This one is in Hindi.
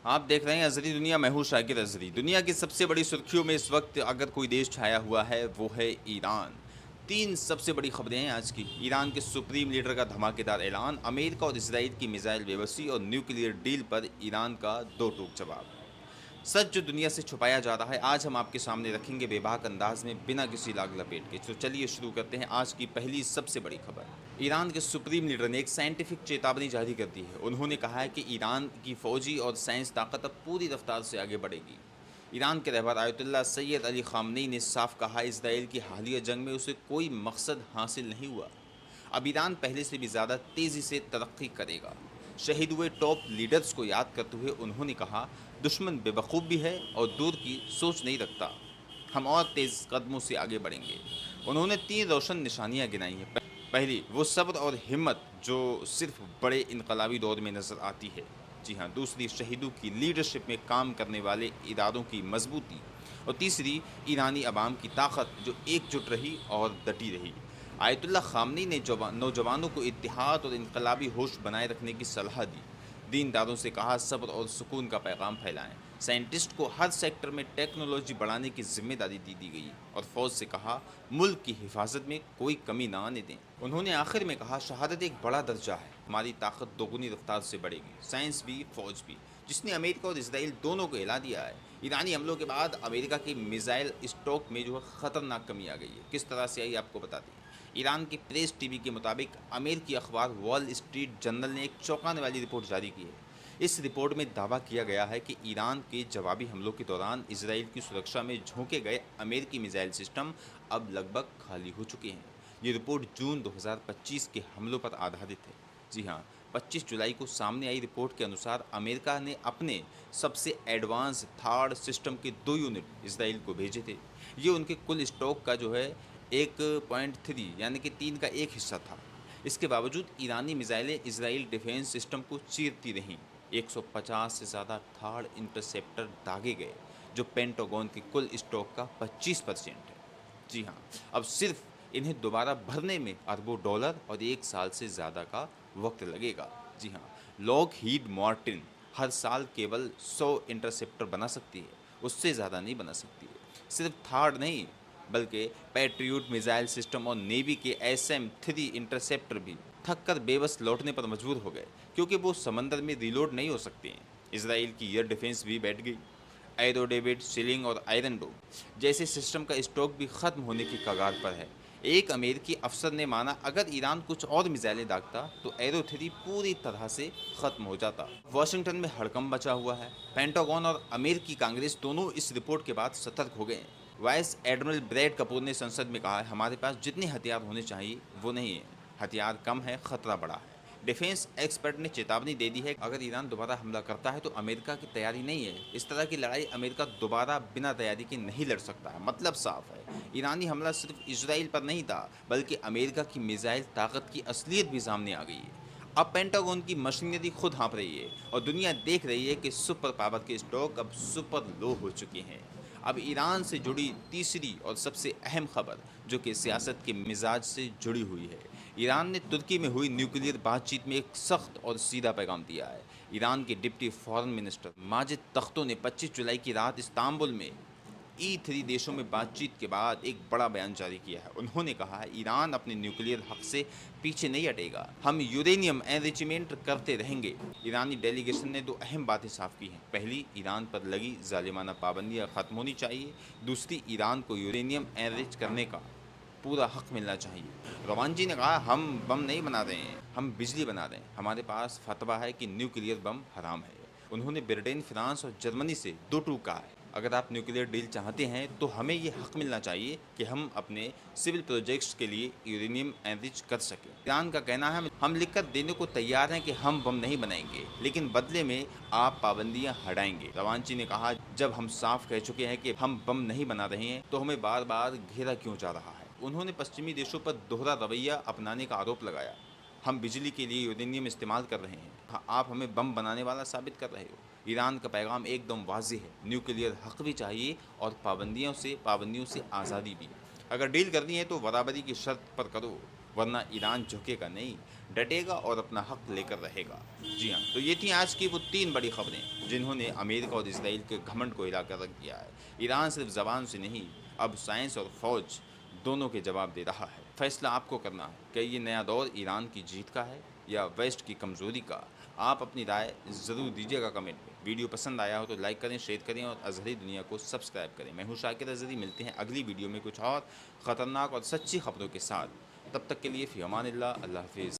आप देख रहे हैं अज़री दुनिया, मैं हूं शाकिर अज़री। दुनिया की सबसे बड़ी सुर्खियों में इस वक्त अगर कोई देश छाया हुआ है वो है ईरान। तीन सबसे बड़ी खबरें हैं आज की। ईरान के सुप्रीम लीडर का धमाकेदार ऐलान, अमेरिका और इसराइल की मिसाइल बेबसी और न्यूक्लियर डील पर ईरान का दो टूक जवाब। सच जो दुनिया से छुपाया जा रहा है आज हम आपके सामने रखेंगे बेबाक अंदाज में, बिना किसी लाग लपेट के। तो चलिए शुरू करते हैं आज की पहली सबसे बड़ी खबर। ईरान के सुप्रीम लीडर ने एक साइंटिफिक चेतावनी जारी कर दी है। उन्होंने कहा है कि ईरान की फौजी और साइंस ताकत अब पूरी रफ्तार से आगे बढ़ेगी। ईरान के रहबर आयतुल्लाह सैयद अली खामनेई ने साफ कहा, इसराइल की हालिया जंग में उसे कोई मकसद हासिल नहीं हुआ। अब ईरान पहले से भी ज़्यादा तेज़ी से तरक्की करेगा। शहीद हुए टॉप लीडर्स को याद करते हुए उन्होंने कहा, दुश्मन बेवकूफ़ भी है और दूर की सोच नहीं रखता। हम और तेज़ कदमों से आगे बढ़ेंगे। उन्होंने तीन रोशन निशानियां गिनाई हैं। पहली, वो सब्र और हिम्मत जो सिर्फ बड़े इनकलाबी दौर में नज़र आती है। जी हाँ। दूसरी, शहीदों की लीडरशिप में काम करने वाले इदारों की मजबूती। और तीसरी, ईरानी अवाम की ताकत जो एकजुट रही और डटी रही। आयतुल्लाह खामनी ने नौजवानों को इत्तेहाद और इनकलाबी होश बनाए रखने की सलाह दी। दीनदारों से कहा, सब्र और सुकून का पैगाम फैलाएं। साइंटिस्ट को हर सेक्टर में टेक्नोलॉजी बढ़ाने की जिम्मेदारी दी गई और फौज से कहा, मुल्क की हिफाजत में कोई कमी ना आने दें। उन्होंने आखिर में कहा, शहादत एक बड़ा दर्जा है, हमारी ताकत दोगुनी रफ्तार से बढ़ेगी, साइंस भी फौज भी, जिसने अमेरिका और इसराइल दोनों को हिला दिया है। ईरानी हमलों के बाद अमेरिका की मिसाइल स्टॉक में जो है खतरनाक कमी आ गई है। किस तरह से आई आपको बताते हैं। ईरान की प्रेस टीवी के मुताबिक अमेरिकी अखबार वॉल स्ट्रीट जर्नल ने एक चौंकाने वाली रिपोर्ट जारी की है। इस रिपोर्ट में दावा किया गया है कि ईरान के जवाबी हमलों के दौरान इसराइल की सुरक्षा में झोंके गए अमेरिकी मिसाइल सिस्टम अब लगभग खाली हो चुके हैं। ये रिपोर्ट जून 2025 के हमलों पर आधारित है। जी हाँ। 25 जुलाई को सामने आई रिपोर्ट के अनुसार अमेरिका ने अपने सबसे एडवांस थार्ड सिस्टम के 2 यूनिट इसराइल को भेजे थे। ये उनके कुल स्टॉक का जो है 1.3 यानी कि 3 का एक हिस्सा था। इसके बावजूद ईरानी मिसाइलें इसराइल डिफेंस सिस्टम को चीरती रहीं। 150 से ज़्यादा थर्ड इंटरसेप्टर दागे गए, जो पेंटागन के कुल स्टॉक का 25% है। जी हाँ। अब सिर्फ इन्हें दोबारा भरने में अरबों डॉलर और 1 साल से ज़्यादा का वक्त लगेगा। जी हाँ। लॉकहीड मार्टिन हर साल केवल 100 इंटरसेप्टर बना सकती है, उससे ज़्यादा नहीं बना सकती है। सिर्फ थार्ड नहीं, बल्कि पैट्रियट मिसाइल सिस्टम और नेवी के SM-3 इंटरसेप्टर भी थक कर बेबस लौटने पर मजबूर हो गए, क्योंकि वो समंदर में रिलोड नहीं हो सकते हैं। इसराइल की एयर डिफेंस भी बैठ गई। एरो डेविड, सीलिंग और आयरन डोम जैसे सिस्टम का स्टॉक भी खत्म होने की कगार पर है। एक अमेरिकी अफसर ने माना, अगर ईरान कुछ और मिसाइलें दागता तो एरो 3 पूरी तरह से खत्म हो जाता। वाशिंगटन में हड़कंप मचा हुआ है। पेंटागन और अमेरिकी कांग्रेस दोनों इस रिपोर्ट के बाद सतर्क हो गए हैं। वाइस एडमिरल ब्रैड कपूर ने संसद में कहा है, हमारे पास जितने हथियार होने चाहिए वो नहीं है। हथियार कम है, खतरा बड़ा है। डिफेंस एक्सपर्ट ने चेतावनी दे दी है, अगर ईरान दोबारा हमला करता है तो अमेरिका की तैयारी नहीं है। इस तरह की लड़ाई अमेरिका दोबारा बिना तैयारी के नहीं लड़ सकता है। मतलब साफ है, ईरानी हमला सिर्फ इसराइल पर नहीं था, बल्कि अमेरिका की मिसाइल ताकत की असलियत भी सामने आ गई है। अब पेंटागन की मशीनरी खुद हाँप रही है और दुनिया देख रही है कि सुपर पावर के स्टॉक अब सुपर लो हो चुके हैं। अब ईरान से जुड़ी तीसरी और सबसे अहम खबर, जो कि सियासत के मिजाज से जुड़ी हुई है। ईरान ने तुर्की में हुई न्यूक्लियर बातचीत में एक सख्त और सीधा पैगाम दिया है। ईरान के डिप्टी फॉरेन मिनिस्टर माजिद तख्तो ने 25 जुलाई की रात इस्तांबुल में E3 देशों में बातचीत के बाद एक बड़ा बयान जारी किया है। उन्होंने कहा है, ईरान अपने न्यूक्लियर हक से पीछे नहीं हटेगा, हम यूरेनियम एनरिचमेंट करते रहेंगे। ईरानी डेलीगेशन ने 2 अहम बातें साफ की हैं। पहली, ईरान पर लगी जालिमाना पाबंदियां खत्म होनी चाहिए। दूसरी, ईरान को यूरेनियम एनरिच करने का पूरा हक मिलना चाहिए। रवानजी ने कहा, हम बम नहीं बना रहे हैं, हम बिजली बना रहे हैं। हमारे पास फतवा है कि न्यूक्लियर बम हराम है। उन्होंने ब्रिटेन, फ्रांस और जर्मनी से दो टूक कहा है, अगर आप न्यूक्लियर डील चाहते हैं तो हमें ये हक मिलना चाहिए कि हम अपने सिविल प्रोजेक्ट्स के लिए यूरेनियम एनरिच कर सकें। ईरान का कहना है, हम लिखकर देने को तैयार हैं कि हम बम नहीं बनाएंगे, लेकिन बदले में आप पाबंदियां हटाएंगे। रवानची ने कहा, जब हम साफ कह चुके हैं कि हम बम नहीं बना रहे हैं तो हमें बार बार घेरा क्यों जा रहा है। उन्होंने पश्चिमी देशों पर दोहरा रवैया अपनाने का आरोप लगाया। हम बिजली के लिए यूरेनियम इस्तेमाल कर रहे हैं, आप हमें बम बनाने वाला साबित कर रहे हो। ईरान का पैगाम एकदम वाज़ेह है, न्यूक्लियर हक भी चाहिए और पाबंदियों से आज़ादी भी। अगर डील करनी है तो बराबरी की शर्त पर करो। वरना ईरान झुकेगा नहीं, डटेगा और अपना हक लेकर रहेगा। जी हाँ, तो ये थी आज की वो 3 बड़ी खबरें जिन्होंने अमेरिका और इसराइल के घमंड को हिलाकर रख दिया है। ईरान सिर्फ ज़बान से नहीं, अब साइंस और फौज दोनों के जवाब दे रहा है। फैसला आपको करना है, क्या ये नया दौर ईरान की जीत का है या वेस्ट की कमज़ोरी का? आप अपनी राय ज़रूर दीजिएगा कमेंट में। वीडियो पसंद आया हो तो लाइक करें, शेयर करें और अज़हरी दुनिया को सब्सक्राइब करें। मैं हूँ शाकिर अज़हरी, मिलते हैं अगली वीडियो में कुछ और ख़तरनाक और सच्ची खबरों के साथ। तब तक के लिए फ़ी अमानिल्लाह, अल्लाह हाफ़िज़।